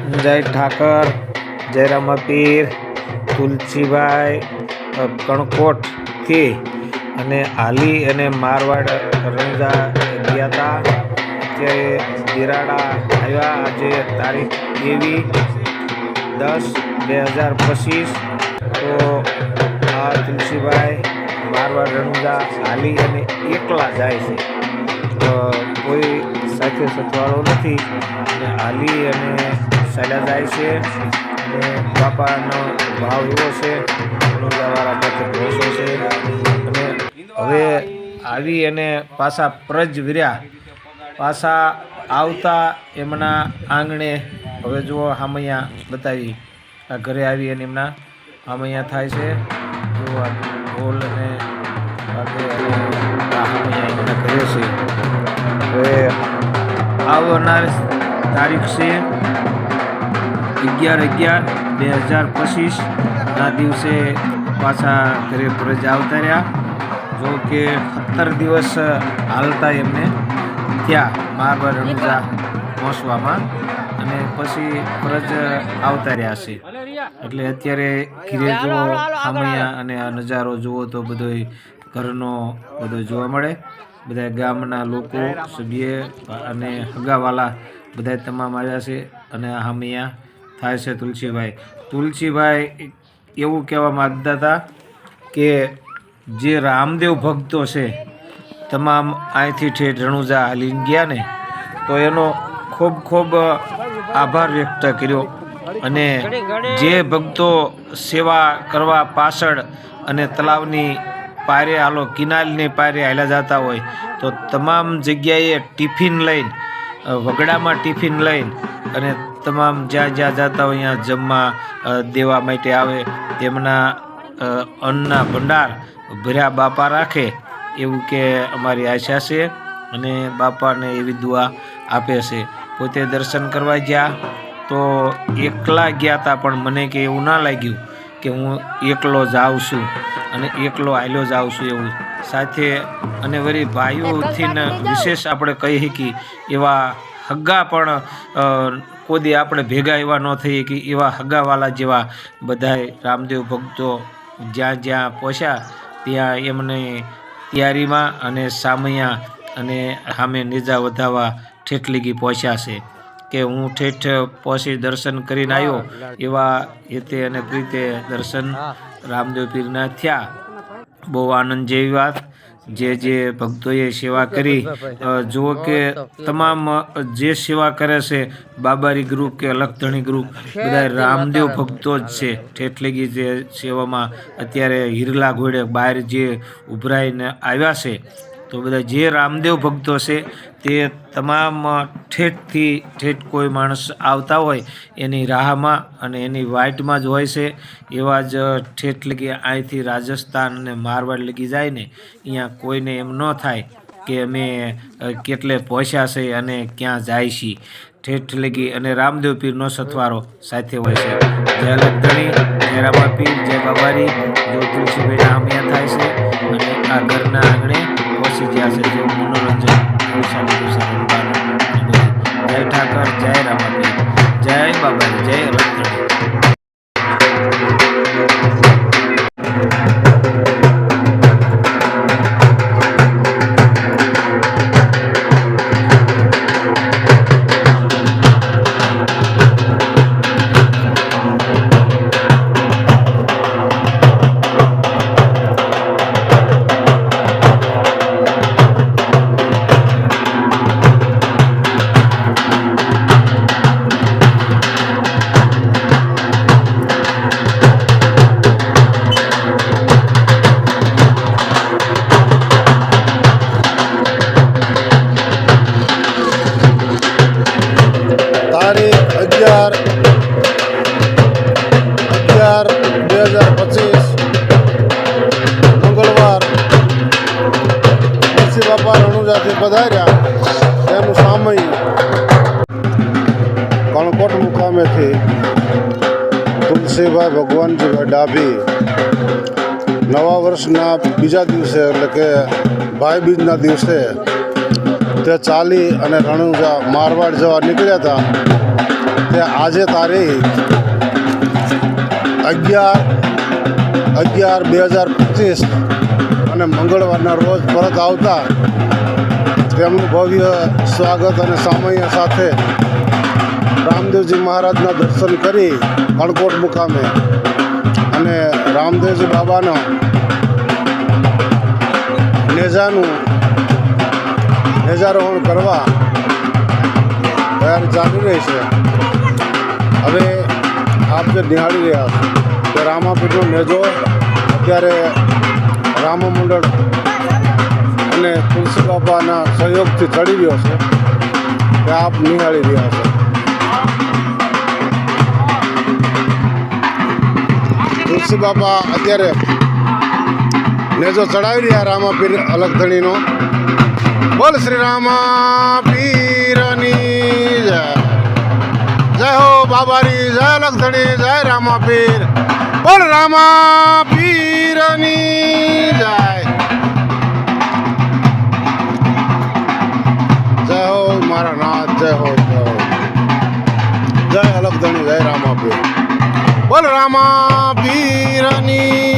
જય ઠાકર, જય રામાપીર, તુલસીભાઈ કણકોટથી અને હાલી અને મારવાડ રણજા ગયા હતા. અત્યારે દિરાડા આવ્યા. આજે તારીખ 22/10/2025. તો આ તુલસીભાઈ મારવાડ રણજા હાલી અને એકલા જાય છે. કોઈ સાથે સથવાળો નથી અને હાલી અને ચાલ્યા જાય છે. અને બાપાનો ભાવ એવો છે, રણુજાવાળા માટે ભરોસો છે. અને હવે આવી અને પાછા પ્રજ વીર્યા પાછા આવતા એમના આંગણે હવે જુઓ હામૈયા બતાવી આ ઘરે આવી અને એમના હામૈયા થાય છે. જુઓ આ ઢોલ અને હામૈયા એમના ઘરે છે. હવે આવનાર તારીખ છે 11/11/2025 ના દિવસે પાછા ઘરે પ્રજ આવતા રહ્યા. જો કે 17 દિવસ હાલતા એમને ત્યાં મારવાડ રણુજા પહોંચવામાં અને પછી પ્રજ આવતા રહ્યા છે. એટલે અત્યારે ઘીરે જુઓ હામૈયા અને આ નજારો જુઓ તો બધો ઘરનો બધો જોવા મળે. બધા ગામના લોકો સભ્ય અને હગાવાલા બધા તમામ આવ્યા છે. અને હામૈયા થાય છે તુલસીભાઈ એવું કહેવા માગતા હતા કે જે રામદેવ ભક્તો છે તમામ અહીંથી ઠેઠ રણુજા હાલીને ગયા ને, તો એનો ખૂબ ખૂબ આભાર વ્યક્ત કર્યો. અને જે ભક્તો સેવા કરવા પાછળ અને તલાવની પારે હાલો કિનાલની પારે હાલ્યા જતા હોય તો તમામ જગ્યાએ ટિફિન લઈને વગડામાં ટિફિન લઈને અને તમામ જ્યાં જ્યાં જતા હોય ત્યાં જમવા દેવા માટે આવે. તેમના અન્નના ભંડાર ભર્યા બાપા રાખે એવું કે અમારી આશા છે. અને બાપાને એવી દુઆ આપે છે. પોતે દર્શન કરવા ગયા તો એકલા ગયા હતા, પણ મને કે એવું ના લાગ્યું કે હું એકલો જાઉં છું અને એકલો હાલ્યો જાઉં છું એવું. સાથે અને વળી ભાઈઓથી વિશેષ આપણે કહી શકીએ એવા હગ્ગા પણ કોઈ આપણે ભેગા એવા ન થઈએ કે એવા હગાવાલા જેવા બધાય રામદેવ ભક્તો જ્યાં જ્યાં પહોંચ્યા ત્યાં એમને તૈયારીમાં અને સામૈયા અને સામે નેજા વધાવવા ઠેઠ લીગી પહોંચ્યા છે. કે હું ઠેઠ પહોંચી દર્શન કરીને આવ્યો એવા હેતે અને પ્રીતે દર્શન રામદેવ પીરના થયા. બહુ આનંદ જેવી વાત. જે ભક્તોએ સેવા કરી, જુઓ કે તમામ જે સેવા કરે છે બાબારી ગ્રુપ કે અલખધણી ગ્રુપ બધા રામદેવ ભક્તો જ છે. ઠેઠ લગી જે સેવામાં અત્યારે હિરલા ઘોડે બહાર જે ઉભરાઈને આવ્યા છે તો બધા જે રામદેવ ભક્તો છે તે તમામ ઠેઠથી ઠેઠ કોઈ માણસ આવતા હોય એની રાહમાં અને એની વાઇટમાં જ હોય છે. એવા જ ઠેઠ લગી અહીંથી રાજસ્થાન અને મારવાડ લગી જાય ને અહીંયા કોઈને એમ ન થાય કે અમે કેટલે પહોંચ્યા છે અને ક્યાં જાય છીએ. ઠેઠ લગી અને રામદેવ પીરનો સથવારો સાથે હોય છે. જય અલખધણી, જય રામાપીર, જય બાબારી. જો તુલસીભાઈના હામૈયા થાય છે અને આ ઘરના આંગણે પહોંચી ગયા છે. જો મનોરંજન જય ઠાકર, જય રામાપીર, જય બાબારી, જય અલખધણી. તારીખ 11/11/2025 મંગળવાર તુલસી બાપા રણુજાથી પધાર્યા. તેનું સામૈયું કણકોટ મુકામેથી તુલસીભાઈ ભગવાનજીભાઈ ડાભી નવા વર્ષના બીજા દિવસે એટલે કે ભાઈ બીજના દિવસે તે ચાલી અને રણુજા મારવાડ જવા નીકળ્યા હતા. તે આજે તારીખ 11/11/2025 અને મંગળવારના રોજ પરત આવતા તેમનું ભવ્ય સ્વાગત અને સામૈયા સાથે રામદેવજી મહારાજના દર્શન કરી કણકોટ મુકામે અને રામદેવજી બાબાનો નેજારોહણ કરવા તૈયારી ચાલી રહી છે. હવે આપ જે નિહાળી રહ્યા છો કે રામાપીરનો નેજો અત્યારે રામમંડળ અને તુલસી બાપાના સહયોગથી ચડી રહ્યો છે તે આપ નિહાળી રહ્યા છો. તુલસી બાપા અત્યારે નેજો ચડાવી રહ્યા રામાપીર અલગધણીનો. બોલ શ્રી રામાપીરની જય. જય હો બાબારી, જય અલગધણી, જય રામાપીર. બોલ રામાપીરની જય. જય હો મારા નાથ, જય હો, જય હો. જય અલગધણી, જય રામાપીર. બોલ રામાપીરની